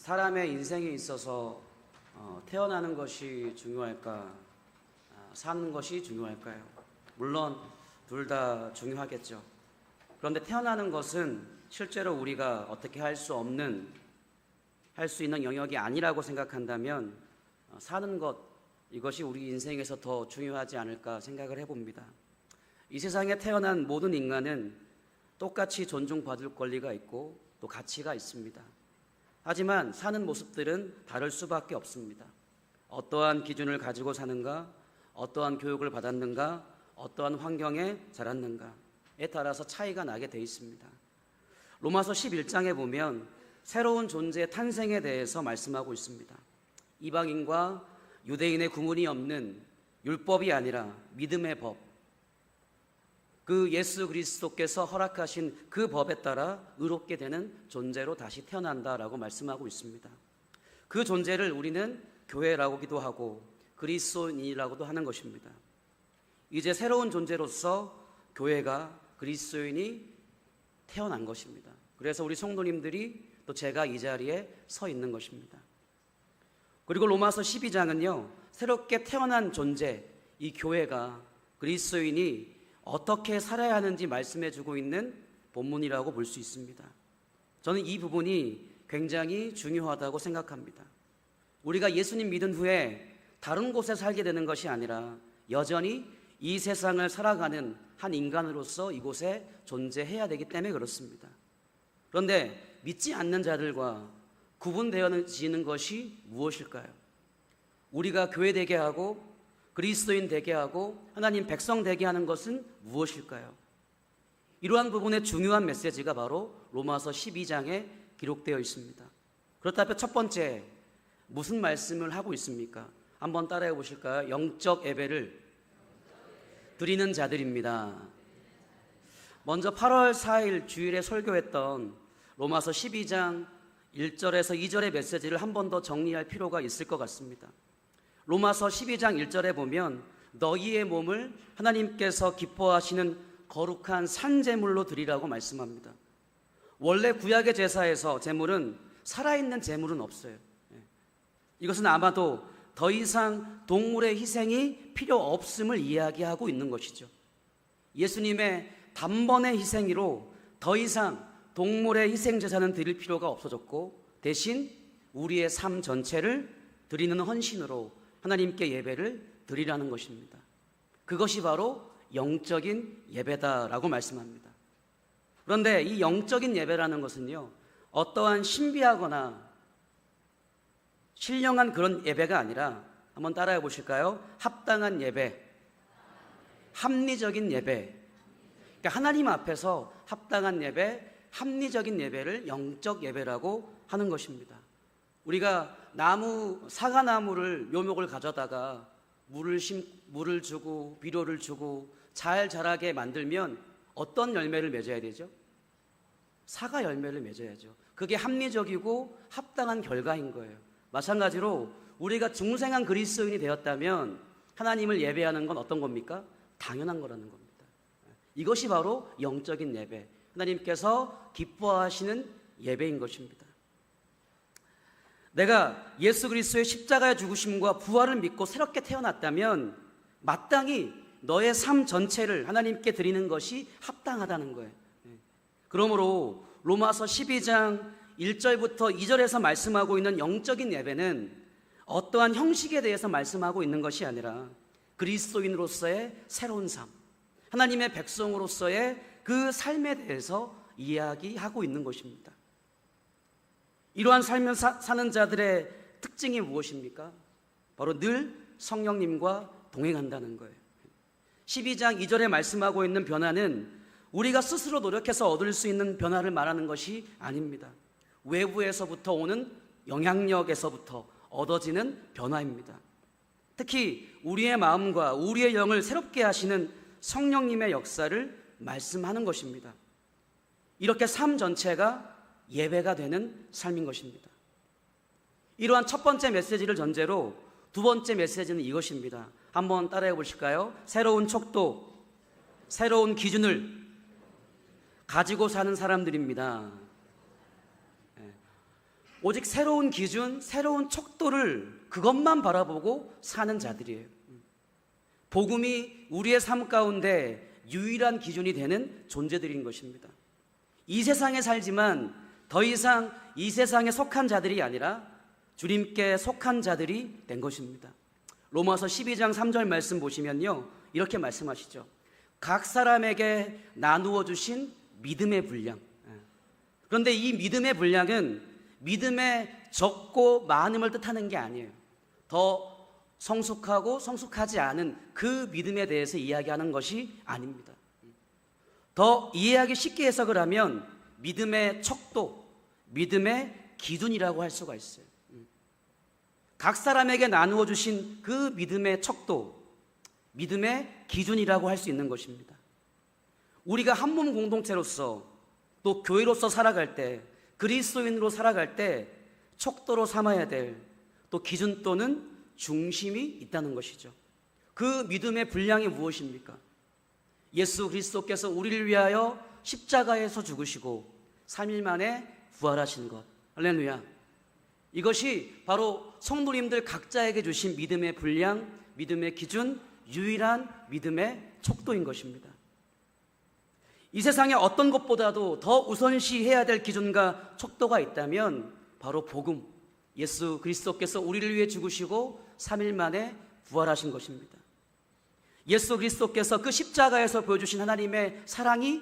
사람의 인생에 있어서 태어나는 것이 중요할까, 사는 것이 중요할까요? 물론 둘 다 중요하겠죠. 그런데 태어나는 것은 실제로 우리가 어떻게 할 수 있는 영역이 아니라고 생각한다면 사는 것, 이것이 우리 인생에서 더 중요하지 않을까 생각을 해봅니다. 이 세상에 태어난 모든 인간은 똑같이 존중받을 권리가 있고 또 가치가 있습니다. 하지만 사는 모습들은 다를 수밖에 없습니다. 어떠한 기준을 가지고 사는가, 어떠한 교육을 받았는가, 어떠한 환경에 자랐는가에 따라서 차이가 나게 돼 있습니다. 로마서 11장에 보면 새로운 존재의 탄생에 대해서 말씀하고 있습니다. 이방인과 유대인의 구분이 없는 율법이 아니라 믿음의 법, 그 예수 그리스도께서 허락하신 그 법에 따라 의롭게 되는 존재로 다시 태어난다라고 말씀하고 있습니다. 그 존재를 우리는 교회라고도 하고 그리스도인이라고도 하는 것입니다. 이제 새로운 존재로서 교회가, 그리스도인이 태어난 것입니다. 그래서 우리 성도님들이 또 제가 이 자리에 서 있는 것입니다. 그리고 로마서 12장은요, 새롭게 태어난 존재, 이 교회가, 그리스도인이 어떻게 살아야 하는지 말씀해주고 있는 본문이라고 볼 수 있습니다. 저는 이 부분이 굉장히 중요하다고 생각합니다. 우리가 예수님 믿은 후에 다른 곳에 살게 되는 것이 아니라 여전히 이 세상을 살아가는 한 인간으로서 이곳에 존재해야 되기 때문에 그렇습니다. 그런데 믿지 않는 자들과 구분되어지는 것이 무엇일까요? 우리가 교회 되게 하고 그리스도인 되게 하고 하나님 백성 되게 하는 것은 무엇일까요? 이러한 부분의 중요한 메시지가 바로 로마서 12장에 기록되어 있습니다. 그렇다면 첫 번째, 무슨 말씀을 하고 있습니까? 한번 따라해 보실까요? 영적 예배를 드리는 자들입니다. 먼저 8월 4일 주일에 설교했던 로마서 12장 1절에서 2절의 메시지를 한 번 더 정리할 필요가 있을 것 같습니다. 로마서 12장 1절에 보면 너희의 몸을 하나님께서 기뻐하시는 거룩한 산제물로 드리라고 말씀합니다. 원래 구약의 제사에서 제물은 살아있는 제물은 없어요. 이것은 아마도 더 이상 동물의 희생이 필요 없음을 이야기하고 있는 것이죠. 예수님의 단번의 희생으로 더 이상 동물의 희생 제사는 드릴 필요가 없어졌고 대신 우리의 삶 전체를 드리는 헌신으로 하나님께 예배를 드리라는 것입니다. 그것이 바로 영적인 예배다라고 말씀합니다. 그런데 이 영적인 예배라는 것은요, 어떠한 신비하거나 신령한 그런 예배가 아니라 한번 따라해 보실까요? 합당한 예배, 합리적인 예배. 그러니까 하나님 앞에서 합당한 예배, 합리적인 예배를 영적 예배라고 하는 것입니다. 우리가 사과나무를 묘목을 가져다가 물을 주고 비료를 주고 잘 자라게 만들면 어떤 열매를 맺어야 되죠? 사과 열매를 맺어야죠. 그게 합리적이고 합당한 결과인 거예요. 마찬가지로 우리가 중생한 그리스도인이 되었다면 하나님을 예배하는 건 어떤 겁니까? 당연한 거라는 겁니다. 이것이 바로 영적인 예배, 하나님께서 기뻐하시는 예배인 것입니다. 내가 예수 그리스도의 십자가의 죽으심과 부활을 믿고 새롭게 태어났다면 마땅히 너의 삶 전체를 하나님께 드리는 것이 합당하다는 거예요. 그러므로 로마서 12장 1절부터 2절에서 말씀하고 있는 영적인 예배는 어떠한 형식에 대해서 말씀하고 있는 것이 아니라 그리스도인으로서의 새로운 삶, 하나님의 백성으로서의 그 삶에 대해서 이야기하고 있는 것입니다. 이러한 삶을 사는 자들의 특징이 무엇입니까? 바로 늘 성령님과 동행한다는 거예요. 12장 2절에 말씀하고 있는 변화는 우리가 스스로 노력해서 얻을 수 있는 변화를 말하는 것이 아닙니다. 외부에서부터 오는 영향력에서부터 얻어지는 변화입니다. 특히 우리의 마음과 우리의 영을 새롭게 하시는 성령님의 역사를 말씀하는 것입니다. 이렇게 삶 전체가 예배가 되는 삶인 것입니다. 이러한 첫 번째 메시지를 전제로 두 번째 메시지는 이것입니다. 한번 따라해 보실까요? 새로운 척도, 새로운 기준을 가지고 사는 사람들입니다. 오직 새로운 기준, 새로운 척도를 그것만 바라보고 사는 자들이에요. 복음이 우리의 삶 가운데 유일한 기준이 되는 존재들인 것입니다. 이 세상에 살지만 더 이상 이 세상에 속한 자들이 아니라 주님께 속한 자들이 된 것입니다. 로마서 12장 3절 말씀 보시면요, 이렇게 말씀하시죠. 각 사람에게 나누어 주신 믿음의 분량. 그런데 이 믿음의 분량은 믿음의 적고 많음을 뜻하는 게 아니에요. 더 성숙하고 성숙하지 않은 그 믿음에 대해서 이야기하는 것이 아닙니다. 더 이해하기 쉽게 해석을 하면 믿음의 척도, 믿음의 기준이라고 할 수가 있어요. 각 사람에게 나누어 주신 그 믿음의 척도, 믿음의 기준이라고 할 수 있는 것입니다. 우리가 한 몸 공동체로서 또 교회로서 살아갈 때, 그리스도인으로 살아갈 때 척도로 삼아야 될 또 기준 또는 중심이 있다는 것이죠. 그 믿음의 분량이 무엇입니까? 예수 그리스도께서 우리를 위하여 십자가에서 죽으시고 3일 만에 부활하신 것. 할렐루야. 이것이 바로 성도님들 각자에게 주신 믿음의 분량, 믿음의 기준, 유일한 믿음의 척도인 것입니다. 이 세상에 어떤 것보다도 더 우선시해야 될 기준과 척도가 있다면 바로 복음, 예수 그리스도께서 우리를 위해 죽으시고 3일 만에 부활하신 것입니다. 예수 그리스도께서 그 십자가에서 보여주신 하나님의 사랑이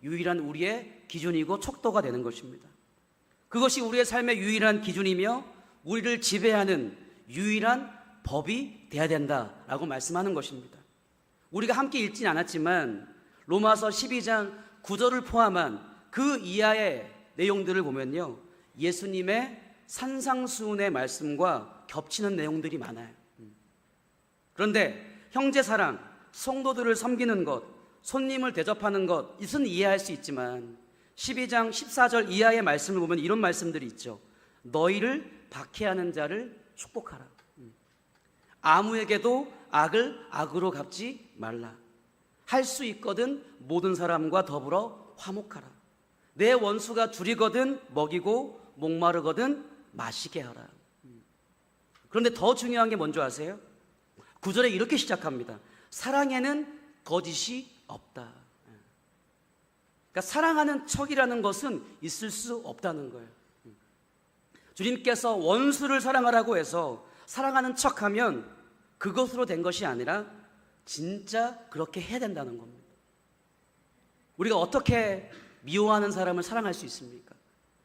유일한 우리의 기준이고 척도가 되는 것입니다. 그것이 우리의 삶의 유일한 기준이며 우리를 지배하는 유일한 법이 돼야 된다라고 말씀하는 것입니다. 우리가 함께 읽진 않았지만 로마서 12장 9절을 포함한 그 이하의 내용들을 보면요, 예수님의 산상수훈의 말씀과 겹치는 내용들이 많아요. 그런데 형제사랑, 성도들을 섬기는 것, 손님을 대접하는 것, 이것은 이해할 수 있지만 12장 14절 이하의 말씀을 보면 이런 말씀들이 있죠. 너희를 박해하는 자를 축복하라. 아무에게도 악을 악으로 갚지 말라. 할 수 있거든 모든 사람과 더불어 화목하라. 내 원수가 줄이거든 먹이고 목마르거든 마시게 하라. 그런데 더 중요한 게 뭔지 아세요? 9절에 이렇게 시작합니다. 사랑에는 거짓이 없다. 그러니까 사랑하는 척이라는 것은 있을 수 없다는 거예요. 주님께서 원수를 사랑하라고 해서 사랑하는 척하면 그것으로 된 것이 아니라 진짜 그렇게 해야 된다는 겁니다. 우리가 어떻게 미워하는 사람을 사랑할 수 있습니까?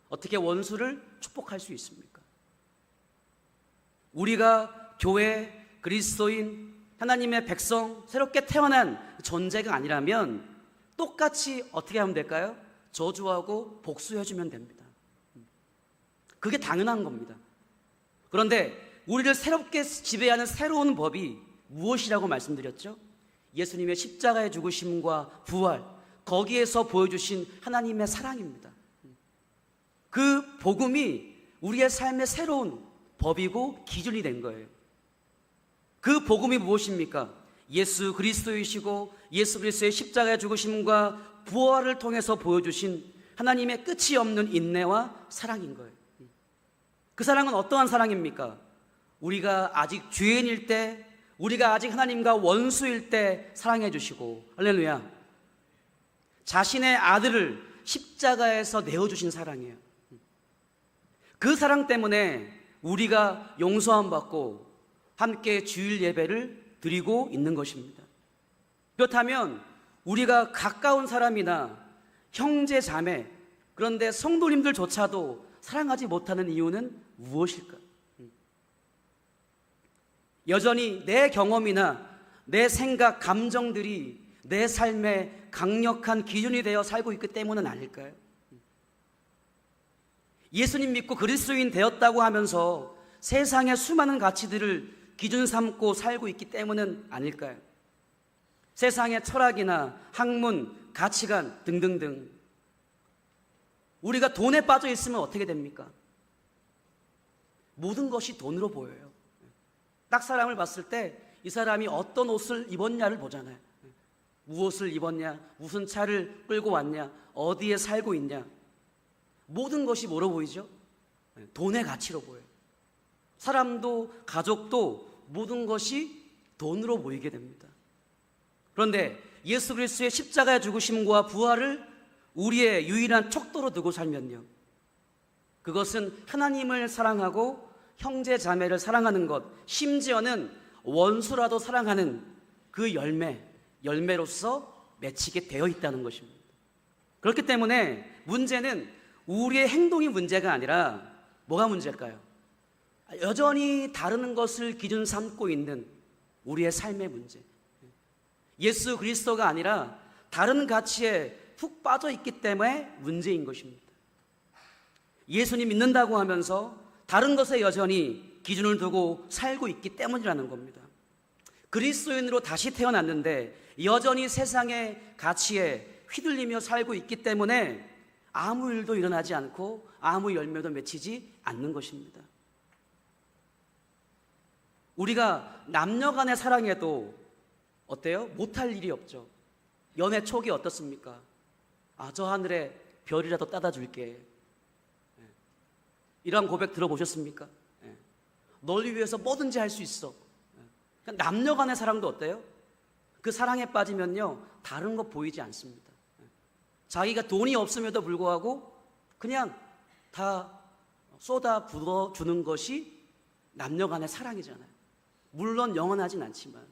어떻게 원수를 축복할 수 있습니까? 우리가 교회, 그리스도인, 하나님의 백성, 새롭게 태어난 존재가 아니라면 똑같이 어떻게 하면 될까요? 저주하고 복수해주면 됩니다. 그게 당연한 겁니다. 그런데 우리를 새롭게 지배하는 새로운 법이 무엇이라고 말씀드렸죠? 예수님의 십자가의 죽으심과 부활, 거기에서 보여주신 하나님의 사랑입니다. 그 복음이 우리의 삶의 새로운 법이고 기준이 된 거예요. 그 복음이 무엇입니까? 예수 그리스도이시고 예수 그리스도의 십자가의 죽으심과 부활을 통해서 보여주신 하나님의 끝이 없는 인내와 사랑인 거예요. 그 사랑은 어떠한 사랑입니까? 우리가 아직 죄인일 때, 우리가 아직 하나님과 원수일 때 사랑해 주시고, 할렐루야, 자신의 아들을 십자가에서 내어주신 사랑이에요. 그 사랑 때문에 우리가 용서함 받고 함께 주일 예배를 드리고 있는 것입니다. 그렇다면 우리가 가까운 사람이나 형제 자매, 그런데 성도님들조차도 사랑하지 못하는 이유는 무엇일까? 여전히 내 경험이나 내 생각, 감정들이 내 삶의 강력한 기준이 되어 살고 있기 때문은 아닐까요? 예수님 믿고 그리스도인 되었다고 하면서 세상의 수많은 가치들을 기준 삼고 살고 있기 때문은 아닐까요? 세상의 철학이나 학문, 가치관 등등등. 우리가 돈에 빠져 있으면 어떻게 됩니까? 모든 것이 돈으로 보여요. 딱 사람을 봤을 때 이 사람이 어떤 옷을 입었냐를 보잖아요. 무엇을 입었냐, 무슨 차를 끌고 왔냐, 어디에 살고 있냐, 모든 것이 뭐로 보이죠? 돈의 가치로 보여요. 사람도 가족도 모든 것이 돈으로 보이게 됩니다. 그런데 예수 그리스도의 십자가의 죽으심과 부활을 우리의 유일한 척도로 두고 살면요, 그것은 하나님을 사랑하고 형제 자매를 사랑하는 것, 심지어는 원수라도 사랑하는 그 열매로서 맺히게 되어 있다는 것입니다. 그렇기 때문에 문제는 우리의 행동이 문제가 아니라 뭐가 문제일까요? 여전히 다른 것을 기준 삼고 있는 우리의 삶의 문제. 예수 그리스도가 아니라 다른 가치에 푹 빠져 있기 때문에 문제인 것입니다. 예수님 믿는다고 하면서 다른 것에 여전히 기준을 두고 살고 있기 때문이라는 겁니다. 그리스도인으로 다시 태어났는데 여전히 세상의 가치에 휘둘리며 살고 있기 때문에 아무 일도 일어나지 않고 아무 열매도 맺히지 않는 것입니다. 우리가 남녀 간의 사랑에도 어때요? 못할 일이 없죠. 연애 촉이 어떻습니까? 저 하늘에 별이라도 따다 줄게. 이런 고백 들어보셨습니까? 널 위해서 뭐든지 할 수 있어. 남녀 간의 사랑도 어때요? 그 사랑에 빠지면요, 다른 거 보이지 않습니다. 자기가 돈이 없음에도 불구하고 그냥 다 쏟아 부어주는 것이 남녀 간의 사랑이잖아요. 물론 영원하진 않지만.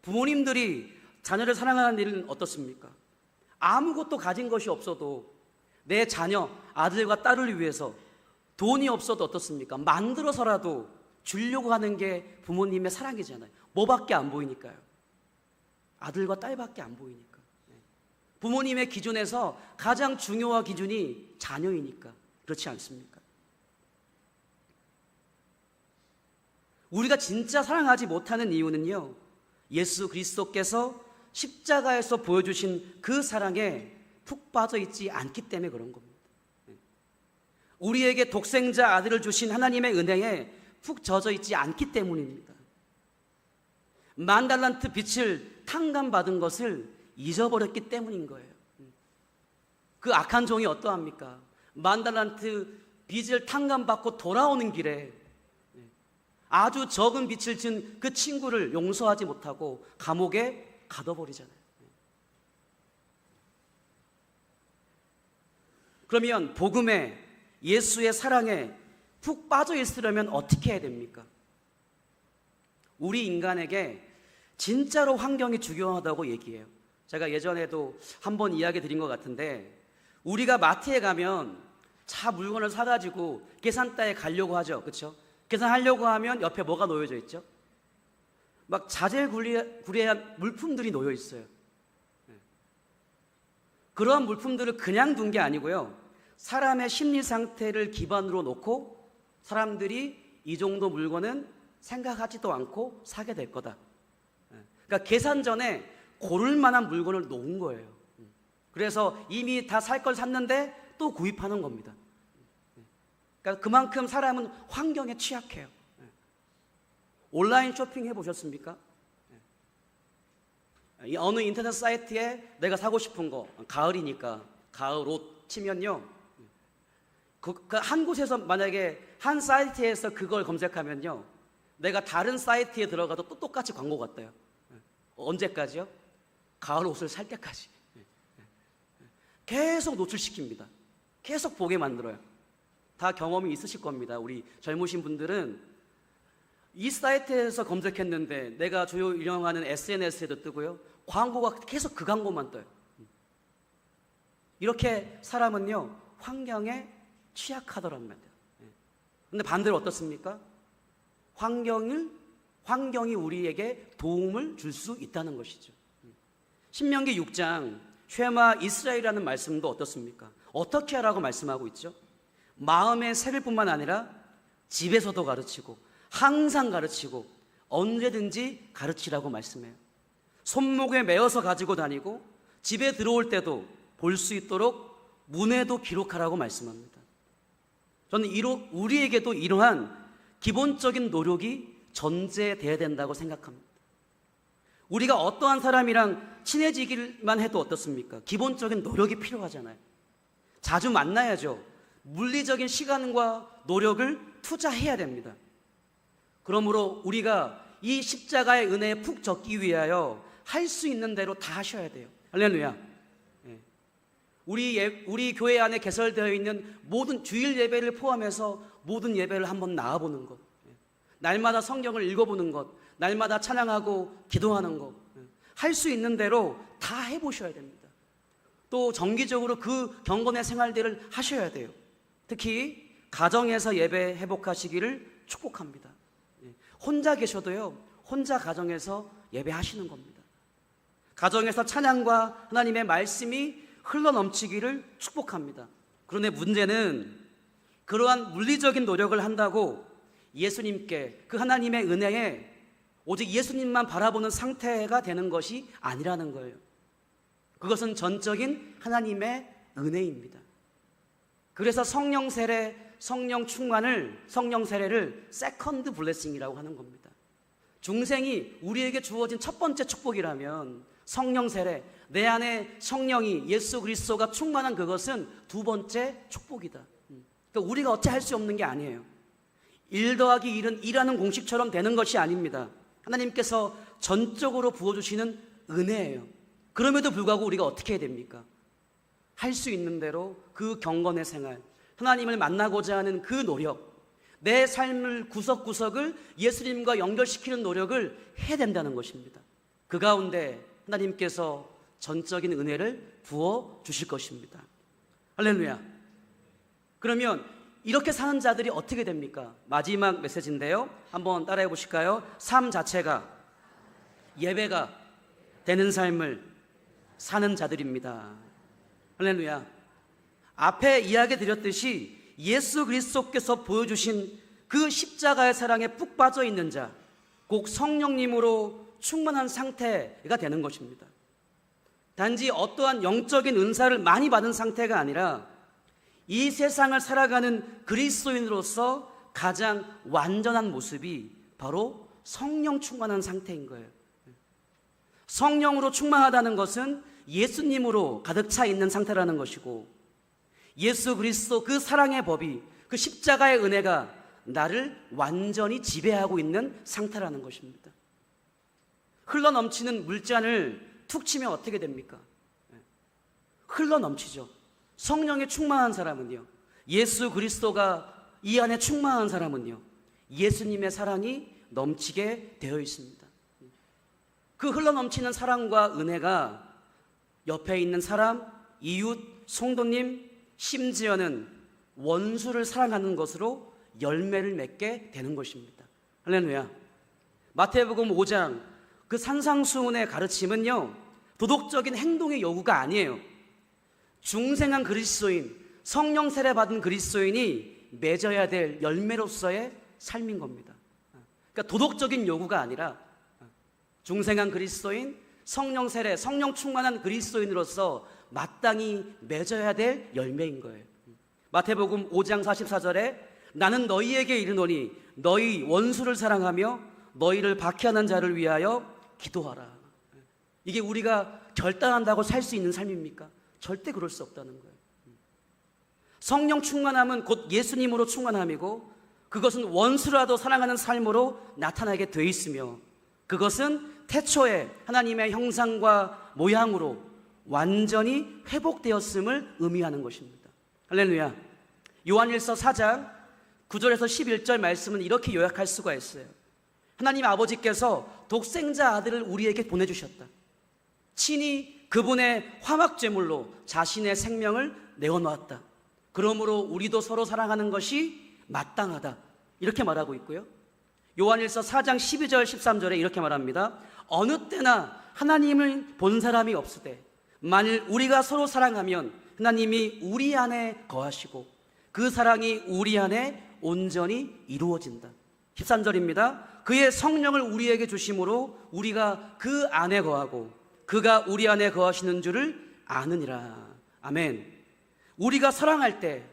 부모님들이 자녀를 사랑하는 일은 어떻습니까? 아무것도 가진 것이 없어도 내 자녀, 아들과 딸을 위해서 돈이 없어도 어떻습니까? 만들어서라도 주려고 하는 게 부모님의 사랑이잖아요. 뭐밖에 안 보이니까요. 아들과 딸밖에 안 보이니까. 부모님의 기준에서 가장 중요한 기준이 자녀이니까. 그렇지 않습니까? 우리가 진짜 사랑하지 못하는 이유는요, 예수 그리스도께서 십자가에서 보여주신 그 사랑에 푹 빠져 있지 않기 때문에 그런 겁니다. 우리에게 독생자 아들을 주신 하나님의 은혜에 푹 젖어 있지 않기 때문입니다. 10,000달란트 빚을 탕감받은 것을 잊어버렸기 때문인 거예요. 그 악한 종이 어떠합니까? 10,000달란트 빚을 탕감받고 돌아오는 길에 아주 적은 빚을 진 그 친구를 용서하지 못하고 감옥에 가둬버리잖아요. 그러면 복음에, 예수의 사랑에 푹 빠져 있으려면 어떻게 해야 됩니까? 우리 인간에게 진짜로 환경이 중요하다고 얘기해요. 제가 예전에도 한번 이야기 드린 것 같은데, 우리가 마트에 가면 차 물건을 사가지고 계산대에 가려고 하죠. 그렇죠? 계산하려고 하면 옆에 뭐가 놓여져 있죠? 막 자질구레한 물품들이 놓여 있어요. 그러한 물품들을 그냥 둔 게 아니고요, 사람의 심리 상태를 기반으로 놓고 사람들이 이 정도 물건은 생각하지도 않고 사게 될 거다. 그러니까 계산 전에 고를 만한 물건을 놓은 거예요. 그래서 이미 다 살 걸 샀는데 또 구입하는 겁니다. 그러니까 그만큼 사람은 환경에 취약해요. 온라인 쇼핑 해보셨습니까? 어느 인터넷 사이트에 내가 사고 싶은 거, 가을이니까 가을 옷 치면요, 한 곳에서 만약에 한 사이트에서 그걸 검색하면요, 내가 다른 사이트에 들어가도 또 똑같이 광고가 떠요. 언제까지요? 가을 옷을 살 때까지. 계속 노출시킵니다. 계속 보게 만들어요. 다 경험이 있으실 겁니다. 우리 젊으신 분들은 이 사이트에서 검색했는데 내가 주요 운영하는 SNS에도 뜨고요, 광고가 계속 그 광고만 떠요. 이렇게 사람은요, 환경에 취약하더란 말이에요. 근데 반대로 어떻습니까? 환경이 우리에게 도움을 줄 수 있다는 것이죠. 신명기 6장 쉐마 이스라엘이라는 말씀도 어떻습니까? 어떻게 하라고 말씀하고 있죠? 마음의 새를 뿐만 아니라 집에서도 가르치고 항상 가르치고 언제든지 가르치라고 말씀해요. 손목에 매어서 가지고 다니고 집에 들어올 때도 볼 수 있도록 문에도 기록하라고 말씀합니다. 저는 우리에게도 이러한 기본적인 노력이 전제돼야 된다고 생각합니다. 우리가 어떠한 사람이랑 친해지기만 해도 어떻습니까? 기본적인 노력이 필요하잖아요. 자주 만나야죠. 물리적인 시간과 노력을 투자해야 됩니다. 그러므로 우리가 이 십자가의 은혜에 푹 젖기 위하여 할 수 있는 대로 다 하셔야 돼요. 할렐루야. 우리 교회 안에 개설되어 있는 모든 주일 예배를 포함해서 모든 예배를 한번 나와보는 것, 날마다 성경을 읽어보는 것, 날마다 찬양하고 기도하는 것, 할 수 있는 대로 다 해보셔야 됩니다. 또 정기적으로 그 경건의 생활들을 하셔야 돼요. 특히 가정에서 예배 회복하시기를 축복합니다. 혼자 계셔도요, 혼자 가정에서 예배하시는 겁니다. 가정에서 찬양과 하나님의 말씀이 흘러넘치기를 축복합니다. 그런데 문제는 그러한 물리적인 노력을 한다고 예수님께, 그 하나님의 은혜에 오직 예수님만 바라보는 상태가 되는 것이 아니라는 거예요. 그것은 전적인 하나님의 은혜입니다. 그래서 성령 세례, 성령 충만을, 성령 세례를 세컨드 블레싱이라고 하는 겁니다. 중생이 우리에게 주어진 첫 번째 축복이라면 성령 세례, 내 안에 성령이, 예수 그리스도가 충만한 그것은 두 번째 축복이다. 그러니까 우리가 어찌 할 수 없는 게 아니에요. 1 더하기 1은 2라는 공식처럼 되는 것이 아닙니다. 하나님께서 전적으로 부어주시는 은혜예요. 그럼에도 불구하고 우리가 어떻게 해야 됩니까? 할 수 있는 대로 그 경건의 생활, 하나님을 만나고자 하는 그 노력, 내 삶을 구석구석을 예수님과 연결시키는 노력을 해야 된다는 것입니다. 그 가운데 하나님께서 전적인 은혜를 부어주실 것입니다. 할렐루야. 그러면 이렇게 사는 자들이 어떻게 됩니까? 마지막 메시지인데요, 한번 따라해 보실까요? 삶 자체가 예배가 되는 삶을 사는 자들입니다. 할렐루야. 앞에 이야기 드렸듯이 예수 그리스도께서 보여주신 그 십자가의 사랑에 푹 빠져 있는 자, 곧 성령님으로 충만한 상태가 되는 것입니다. 단지 어떠한 영적인 은사를 많이 받은 상태가 아니라 이 세상을 살아가는 그리스도인으로서 가장 완전한 모습이 바로 성령 충만한 상태인 거예요. 성령으로 충만하다는 것은 예수님으로 가득 차 있는 상태라는 것이고, 예수 그리스도 그 사랑의 법이, 그 십자가의 은혜가 나를 완전히 지배하고 있는 상태라는 것입니다. 흘러넘치는 물잔을 툭 치면 어떻게 됩니까? 흘러넘치죠. 성령에 충만한 사람은요, 예수 그리스도가 이 안에 충만한 사람은요, 예수님의 사랑이 넘치게 되어 있습니다. 그 흘러넘치는 사랑과 은혜가 옆에 있는 사람, 이웃, 성도님, 심지어는 원수를 사랑하는 것으로 열매를 맺게 되는 것입니다. 할렐루야. 마태복음 5장 그 산상수훈의 가르침은요, 도덕적인 행동의 요구가 아니에요. 중생한 그리스도인, 성령 세례 받은 그리스도인이 맺어야 될 열매로서의 삶인 겁니다. 그러니까 도덕적인 요구가 아니라 중생한 그리스도인, 성령 세례, 성령 충만한 그리스도인으로서 마땅히 맺어야 될 열매인 거예요. 마태복음 5장 44절에 나는 너희에게 이르노니 너희 원수를 사랑하며 너희를 박해하는 자를 위하여 기도하라. 이게 우리가 결단한다고 살 수 있는 삶입니까? 절대 그럴 수 없다는 거예요. 성령 충만함은 곧 예수님으로 충만함이고, 그것은 원수라도 사랑하는 삶으로 나타나게 돼 있으며, 그것은 태초에 하나님의 형상과 모양으로 완전히 회복되었음을 의미하는 것입니다. 할렐루야. 요한일서 4장 9절에서 11절 말씀은 이렇게 요약할 수가 있어요. 하나님 아버지께서 독생자 아들을 우리에게 보내주셨다. 친히 그분의 화막제물로 자신의 생명을 내어놓았다. 그러므로 우리도 서로 사랑하는 것이 마땅하다. 이렇게 말하고 있고요. 요한일서 4장 12절 13절에 이렇게 말합니다. 어느 때나 하나님을 본 사람이 없으되 만일 우리가 서로 사랑하면 하나님이 우리 안에 거하시고 그 사랑이 우리 안에 온전히 이루어진다. 13절입니다. 그의 성령을 우리에게 주심으로 우리가 그 안에 거하고 그가 우리 안에 거하시는 줄을 아느니라. 아멘. 우리가 사랑할 때,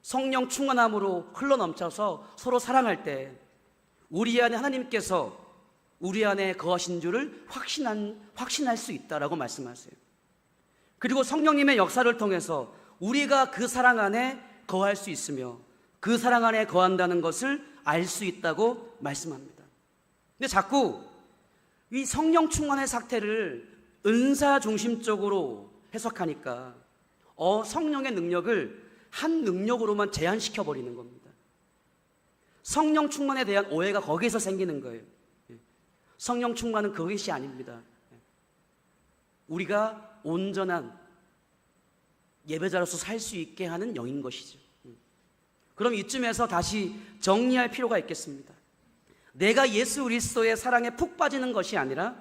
성령 충만함으로 흘러넘쳐서 서로 사랑할 때 우리 안에 하나님께서 우리 안에 거하신 줄을 확신할 수 있다라고 말씀하세요. 그리고 성령님의 역사를 통해서 우리가 그 사랑 안에 거할 수 있으며 그 사랑 안에 거한다는 것을 알 수 있다고 말씀합니다. 근데 자꾸 이 성령 충만의 상태를 은사 중심적으로 해석하니까 성령의 능력을 한 능력으로만 제한시켜 버리는 겁니다. 성령 충만에 대한 오해가 거기에서 생기는 거예요. 성령 충만은 그것이 아닙니다. 우리가 온전한 예배자로서 살 수 있게 하는 영인 것이죠. 그럼 이쯤에서 다시 정리할 필요가 있겠습니다. 내가 예수 그리스도의 사랑에 푹 빠지는 것이 아니라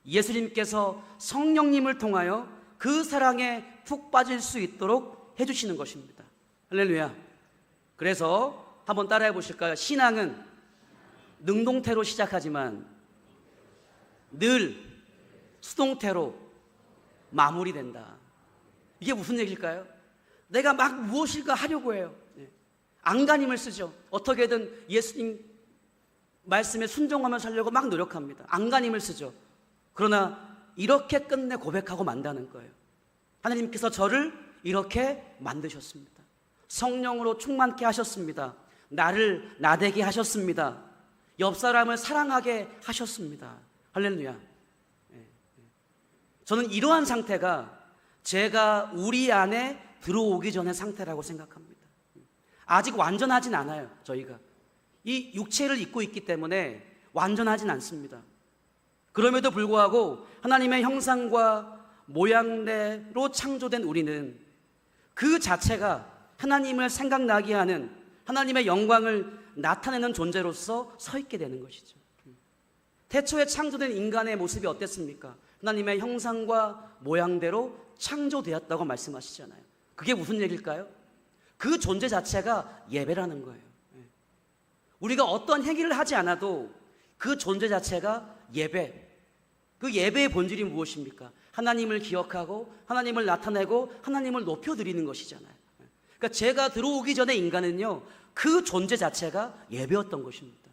예수님께서 성령님을 통하여 그 사랑에 푹 빠질 수 있도록 해주시는 것입니다. 할렐루야. 그래서 한번 따라해 보실까요? 신앙은 능동태로 시작하지만 늘 수동태로 마무리된다. 이게 무슨 얘기일까요? 내가 막 무엇일까 하려고 해요. 안간힘을 쓰죠. 어떻게든 예수님 말씀에 순종하며 살려고 막 노력합니다. 안간힘을 쓰죠. 그러나 이렇게 끝내 고백하고 만다는 거예요. 하나님께서 저를 이렇게 만드셨습니다. 성령으로 충만케 하셨습니다. 나를 나되게 하셨습니다. 옆 사람을 사랑하게 하셨습니다. 할렐루야. 저는 이러한 상태가 제가 우리 안에 들어오기 전의 상태라고 생각합니다. 아직 완전하진 않아요. 저희가 이 육체를 입고 있기 때문에 완전하진 않습니다. 그럼에도 불구하고 하나님의 형상과 모양대로 창조된 우리는 그 자체가 하나님을 생각나게 하는 하나님의 영광을 나타내는 존재로서 서 있게 되는 것이죠. 태초에 창조된 인간의 모습이 어땠습니까? 하나님의 형상과 모양대로 창조되었다고 말씀하시잖아요. 그게 무슨 얘기일까요? 그 존재 자체가 예배라는 거예요. 우리가 어떤 행위를 하지 않아도 그 존재 자체가 예배. 그 예배의 본질이 무엇입니까? 하나님을 기억하고 하나님을 나타내고 하나님을 높여드리는 것이잖아요. 그러니까 제가 들어오기 전에 인간은요, 그 존재 자체가 예배였던 것입니다.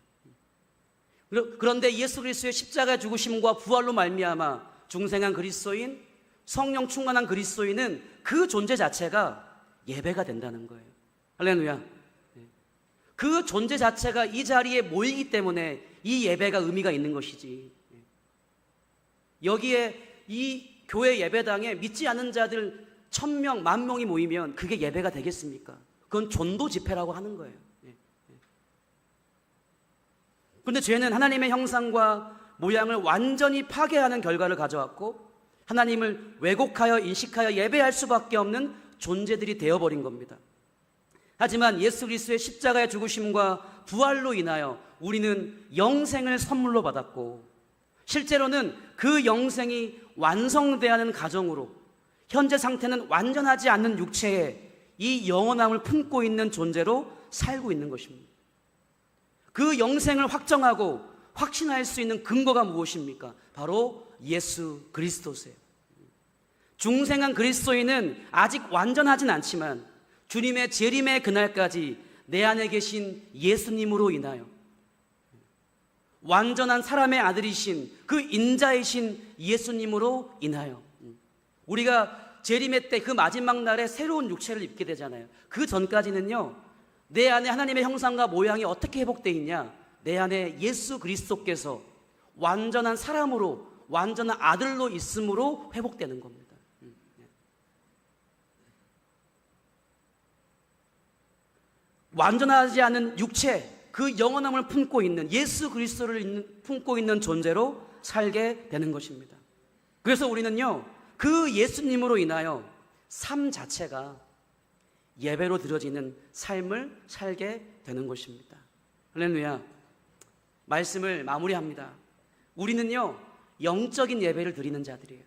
그런데 예수 그리스도의 십자가 죽으심과 부활로 말미암아 중생한 그리스도인, 성령 충만한 그리스도인은 그 존재 자체가 예배가 된다는 거예요. 할렐루야. 그 존재 자체가 이 자리에 모이기 때문에 이 예배가 의미가 있는 것이지. 여기에 이 교회 예배당에 믿지 않는 자들 1000명, 10,000명이 모이면 그게 예배가 되겠습니까? 그건 전도 집회라고 하는 거예요. 그런데 죄는 하나님의 형상과 모양을 완전히 파괴하는 결과를 가져왔고 하나님을 왜곡하여 인식하여 예배할 수밖에 없는 존재들이 되어버린 겁니다. 하지만 예수 그리스도의 십자가의 죽으심과 부활로 인하여 우리는 영생을 선물로 받았고 실제로는 그 영생이 완성되어야 하는 가정으로 현재 상태는 완전하지 않는 육체에 이 영원함을 품고 있는 존재로 살고 있는 것입니다. 그 영생을 확정하고 확신할 수 있는 근거가 무엇입니까? 바로 예수 그리스도세요. 중생한 그리스도인은 아직 완전하진 않지만 주님의 재림의 그날까지 내 안에 계신 예수님으로 인하여 완전한 사람의 아들이신 그 인자이신 예수님으로 인하여 우리가 재림의 때 그 마지막 날에 새로운 육체를 입게 되잖아요. 그 전까지는요, 내 안에 하나님의 형상과 모양이 어떻게 회복되어 있냐? 내 안에 예수 그리스도께서 완전한 사람으로 완전한 아들로 있음으로 회복되는 겁니다. 완전하지 않은 육체, 그 영원함을 품고 있는 예수 그리스도를 품고 있는 존재로 살게 되는 것입니다. 그래서 우리는요, 그 예수님으로 인하여 삶 자체가 예배로 드려지는 삶을 살게 되는 것입니다. 할렐루야. 말씀을 마무리합니다. 우리는요, 영적인 예배를 드리는 자들이에요.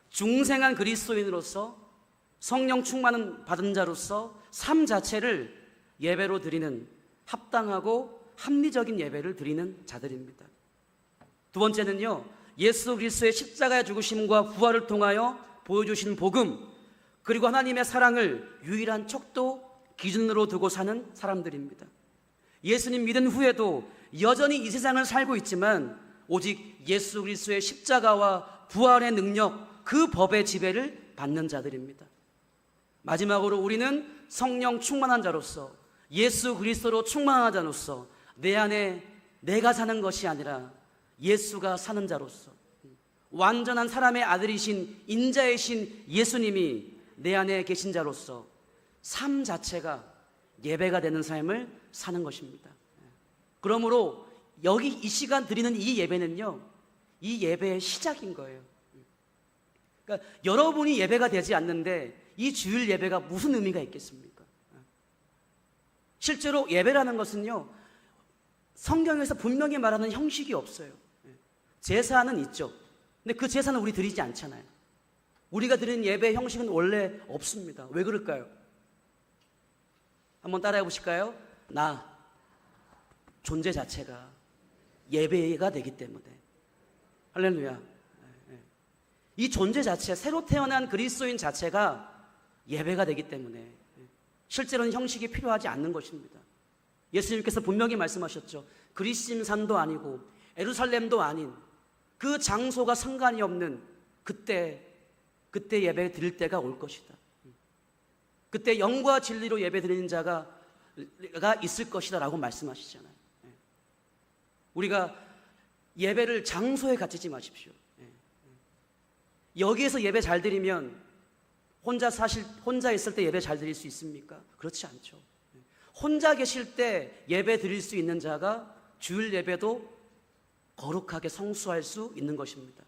중생한 그리스도인으로서 성령 충만을 받은 자로서 삶 자체를 예배로 드리는 합당하고 합리적인 예배를 드리는 자들입니다. 두 번째는요, 예수 그리스도의 십자가의 죽으심과 부활을 통하여 보여주신 복음, 그리고 하나님의 사랑을 유일한 척도 기준으로 두고 사는 사람들입니다. 예수님 믿은 후에도 여전히 이 세상을 살고 있지만 오직 예수 그리스도의 십자가와 부활의 능력, 그 법의 지배를 받는 자들입니다. 마지막으로 우리는 성령 충만한 자로서, 예수 그리스도로 충만한 자로서 내 안에 내가 사는 것이 아니라 예수가 사는 자로서, 완전한 사람의 아들이신 인자이신 예수님이 내 안에 계신 자로서 삶 자체가 예배가 되는 삶을 사는 것입니다. 그러므로 여기 이 시간 드리는 이 예배는요, 이 예배의 시작인 거예요. 그러니까 여러분이 예배가 되지 않는데 이 주일 예배가 무슨 의미가 있겠습니까? 실제로 예배라는 것은요, 성경에서 분명히 말하는 형식이 없어요. 제사는 있죠. 근데 그 제사는 우리 드리지 않잖아요. 우리가 드리는 예배 형식은 원래 없습니다. 왜 그럴까요? 한번 따라해 보실까요? 나 존재 자체가 예배가 되기 때문에. 할렐루야. 이 존재 자체, 새로 태어난 그리스도인 자체가 예배가 되기 때문에 실제로는 형식이 필요하지 않는 것입니다. 예수님께서 분명히 말씀하셨죠. 그리심산도 아니고 예루살렘도 아닌 그 장소가 상관이 없는 그때 예배 드릴 때가 올 것이다. 그때 영과 진리로 예배 드리는 자가 있을 것이다 라고 말씀하시잖아요. 우리가 예배를 장소에 갇히지 마십시오. 여기에서 예배 잘 드리면 혼자 있을 때 예배 잘 드릴 수 있습니까? 그렇지 않죠. 혼자 계실 때 예배 드릴 수 있는 자가 주일 예배도 거룩하게 성수할 수 있는 것입니다.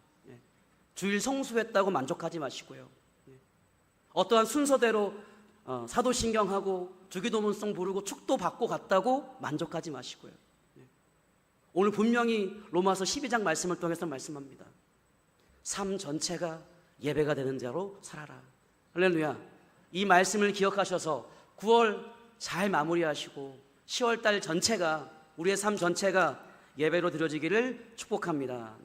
주일 성수했다고 만족하지 마시고요. 어떠한 순서대로 사도신경하고 주기도문성 부르고 축도 받고 갔다고 만족하지 마시고요. 오늘 분명히 로마서 12장 말씀을 통해서 말씀합니다. 삶 전체가 예배가 되는 자로 살아라. 할렐루야. 이 말씀을 기억하셔서 9월 잘 마무리하시고 10월 달 전체가, 우리의 삶 전체가 예배로 드려지기를 축복합니다.